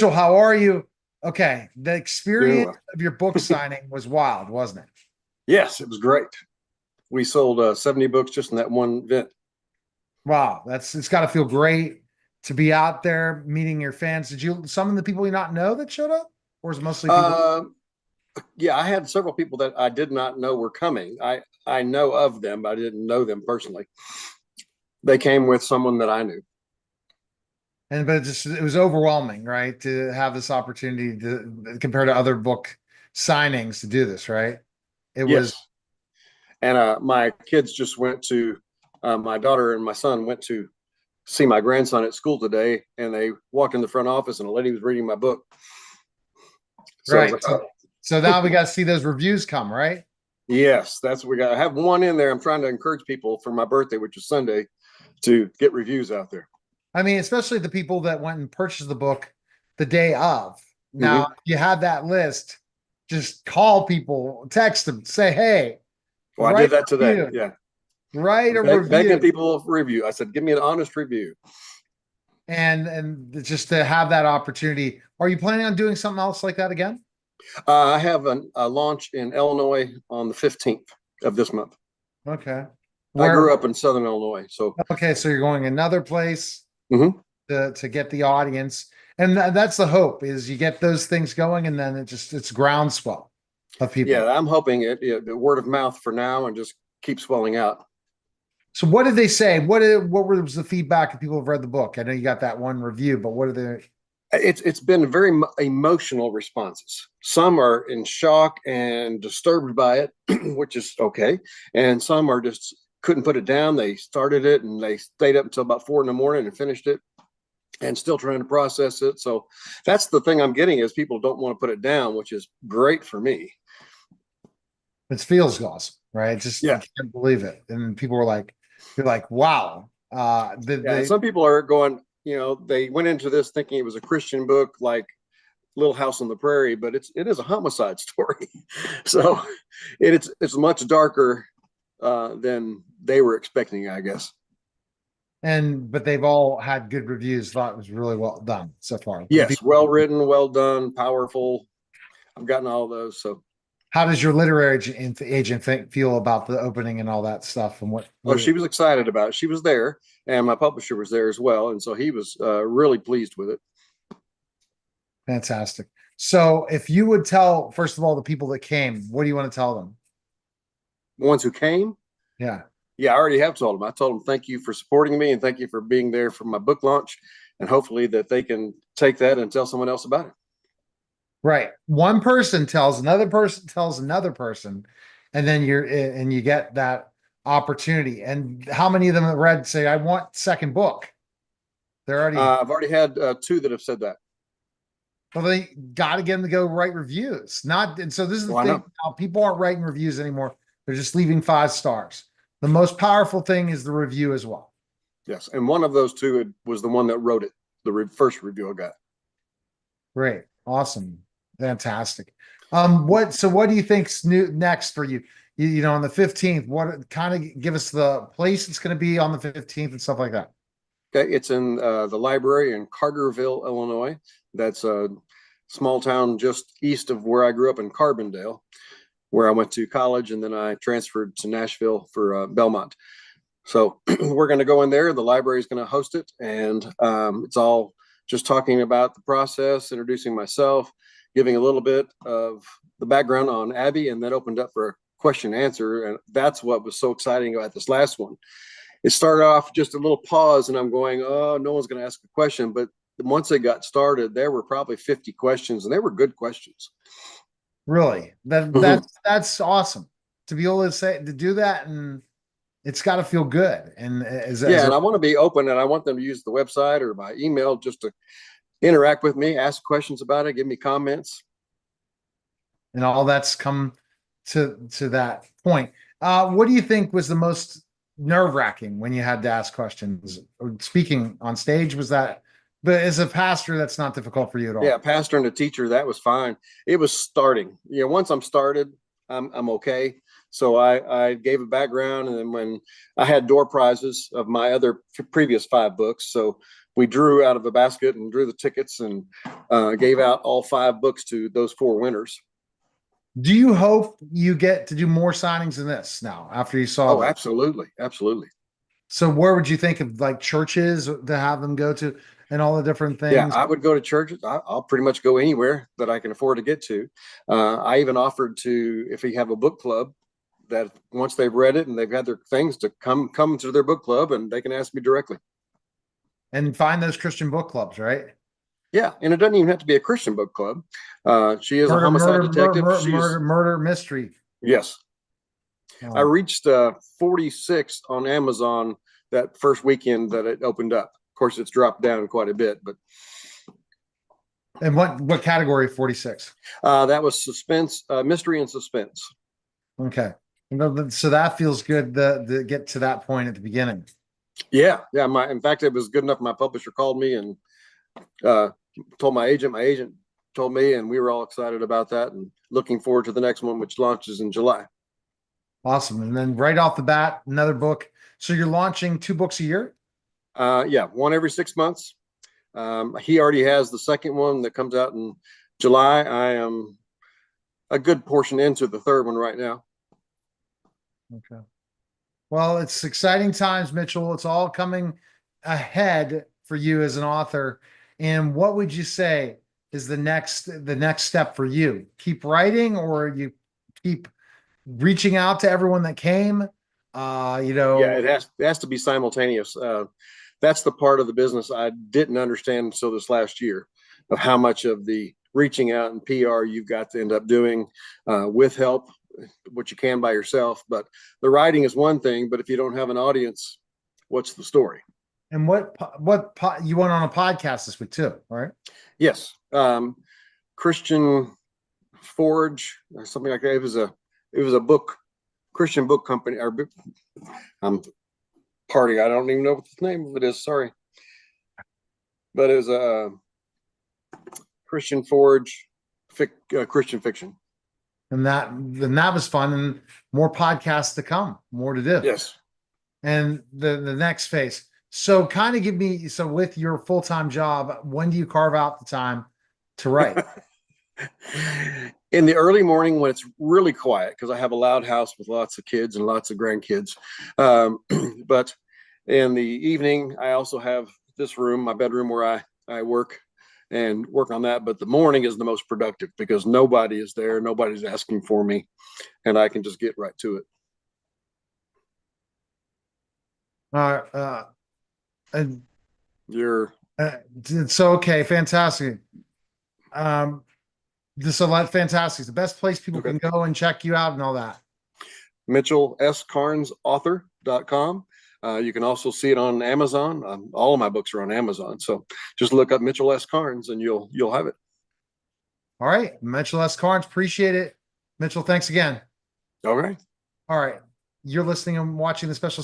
How are you? Okay, the Doing experience well. of your book signing was wild, wasn't it? Yes, it was great. We sold 70 books just in that one event. Wow, it's got to feel great to be out there meeting your fans. Did you some of the people you not know that showed up, or was it mostly people? Uh, yeah, I had several people that I did not know were coming. I know of them, but I didn't know them personally. They came with someone that I knew. And but it was overwhelming, right? To have this opportunity to compare to other book signings to do this, right? It was Yes, and my kids just went to. My daughter and my son went to see my grandson at school today, and they walked in the front office, and a lady was reading my book. So I was right. like, oh. So now we got to see those reviews come, right? Yes, that's what we got. I have one in there. I'm trying to encourage people for my birthday, which is Sunday, to get reviews out there. I mean, especially the people that went and purchased the book the day of. Now, Mm-hmm. if you have that list, just call people, text them, say, hey, Well, I write did that a today. review, Yeah. write I'm a begging review. people for review. I said, give me an honest review. And just to have that opportunity. Are you planning on doing something else like that again? I have a launch in Illinois on the 15th of this month. Okay. I Where grew up in Southern Illinois. So, okay, so you're going another place mhm. to get the audience. And that's the hope is you get those things going and then it's groundswell of Yeah, people. I'm hoping the word of mouth for now and just keep swelling out. So what did they say? What was the feedback if people have read the book? I know you got that one review, but what are they? It's been very emotional responses. Some are in shock and disturbed by it, which is okay, and some are just couldn't put it down. They started it and they stayed up until about 4 in the morning and finished it, and still trying to process it. So that's the thing I'm getting is people don't want to put it down, which is great for me. It feels awesome, right? Just you Yeah, can't believe it. And people were like, you're like, wow. yeah. And some people are going, they went into this thinking it was a Christian book like Little House on the Prairie, but it is a homicide story. So it's much darker than they were expecting, I guess. but they've all had good reviews. Thought it was really well done so far. Yes, well written, well done, powerful. I've gotten all those. So, How does your literary agent feel about the opening and all that stuff? And oh, she was excited about it. She was there, and my publisher was there as well, and so he was really pleased with it. fantastic. So if you would tell, first of all, the people that came, what do you want to tell them? The ones who came, Yeah. yeah, I already have told them. I told them thank you for supporting me and thank you for being there for my book launch, and hopefully that they can take that and tell someone else about it. Right. One person tells another person, and then you get that opportunity. And how many of them that read say, I want second book? They're already I've already had two that have said that. well, they got to get them to go write reviews. Not and so this is the Well, I thing know. now, people aren't writing reviews anymore. They're just leaving 5 stars. The most powerful thing is the review as well. Yes, and one of those two was the one that wrote it. The first review I got. Great. Awesome. Fantastic. What do you think's new next for you? On the 15th, what kind of give us the place it's going to be on the 15th and stuff like that. Okay, it's in the library in Carterville, Illinois. That's a small town just east of where I grew up in Carbondale, where I went to college, and then I transferred to Nashville for Belmont. So we're going to go in there. The library is going to host it, and it's all just talking about the process, introducing myself, giving a little bit of the background on Abby, and then opened up for a question and answer. And that's what was so exciting about this last one. It started off just a little pause, and I'm going, oh, no one's going to ask a question. But once it got started, there were probably 50 questions, and they were good questions. Really, Mm-hmm. that's awesome to be able to say to do that, and it's got to feel good. And as Yeah, a and I want to be open, and I want them to use the website or my email just to interact with me, ask questions about it, give me comments. and all that's come to that point. What do you think was the most nerve-wracking when you had to ask questions? Or speaking on stage, was that, but as a pastor, that's not difficult for you at Yeah, all. pastor and a teacher, that was fine. It was starting. Once I'm started, I'm okay. So I gave a background, and then when I had door prizes of my other previous 5 books, so we drew out of a basket and drew the tickets and gave out all 5 books to those 4 winners. Do you hope you get to do more signings than this now after you saw Oh, that? absolutely. Absolutely. So where would you think of like churches to have them go to and all the different Yeah, things? I would go to churches. I'll pretty much go anywhere that I can afford to get to. I even offered to, if we have a book club, that once they've read it and they've had their things, to come to their book club and they can ask me directly. And find those Christian book clubs, right? Yeah, and it doesn't even have to be a Christian book club. She is a Murder, homicide murder, murder, detective. murder, She's murder, murder mystery. yes. I Oh. reached 46 on Amazon that first weekend that it opened up. Of course, it's dropped down quite a bit, but And what category 46? that was suspense, mystery and suspense. Okay. So that feels good to get to that point at the beginning. Yeah, yeah. In fact, it was good enough. My publisher called me and uh, told my agent. My agent told me, and we were all excited about that and looking forward to the next one, which launches in July. Awesome. And then right off the bat, another book. So you're launching 2 books a year? Yeah, one every 6 months. He already has the second one that comes out in July. I am a good portion into the third one right now. Okay. Well, it's exciting times, Mitchell. It's all coming ahead for you as an author. And what would you say is the next step for you? Keep writing, or you keep reaching out to everyone that came? Yeah, it has to be simultaneous. That's the part of the business I didn't understand until this last year, of how much of the reaching out and PR you've got to end up doing with help, what you can by yourself. But the writing is one thing, but if you don't have an audience, what's the story? And you went on a podcast this week too, right? Yes, Christian Forge or something like that. It was a book, Christian book company. I'm party. I don't even know what the name of it is. Sorry, but it was a Christian Forge, Christian fiction. And that was fun, and more podcasts to come, more to do. Yes. And the next phase. So kind of give me, so with your full-time job, when do you carve out the time to write? In the early morning when it's really quiet, because I have a loud house with lots of kids and lots of grandkids. But in the evening, I also have this room, my bedroom, where I work and work on that. But the morning is the most productive because nobody is there. Nobody's asking for me. And I can just get right to it. And You're so, okay, fantastic. So that fantastic. The best place people okay. can go and check you out and all that. MitchellSKarnesAuthor.com. You can also see it on Amazon. All of my books are on Amazon. So just look up Mitchell S. Karnes and you'll have it. All right. Mitchell S. Karnes. Appreciate it. Mitchell, thanks again. All right. All right. You're listening and watching the special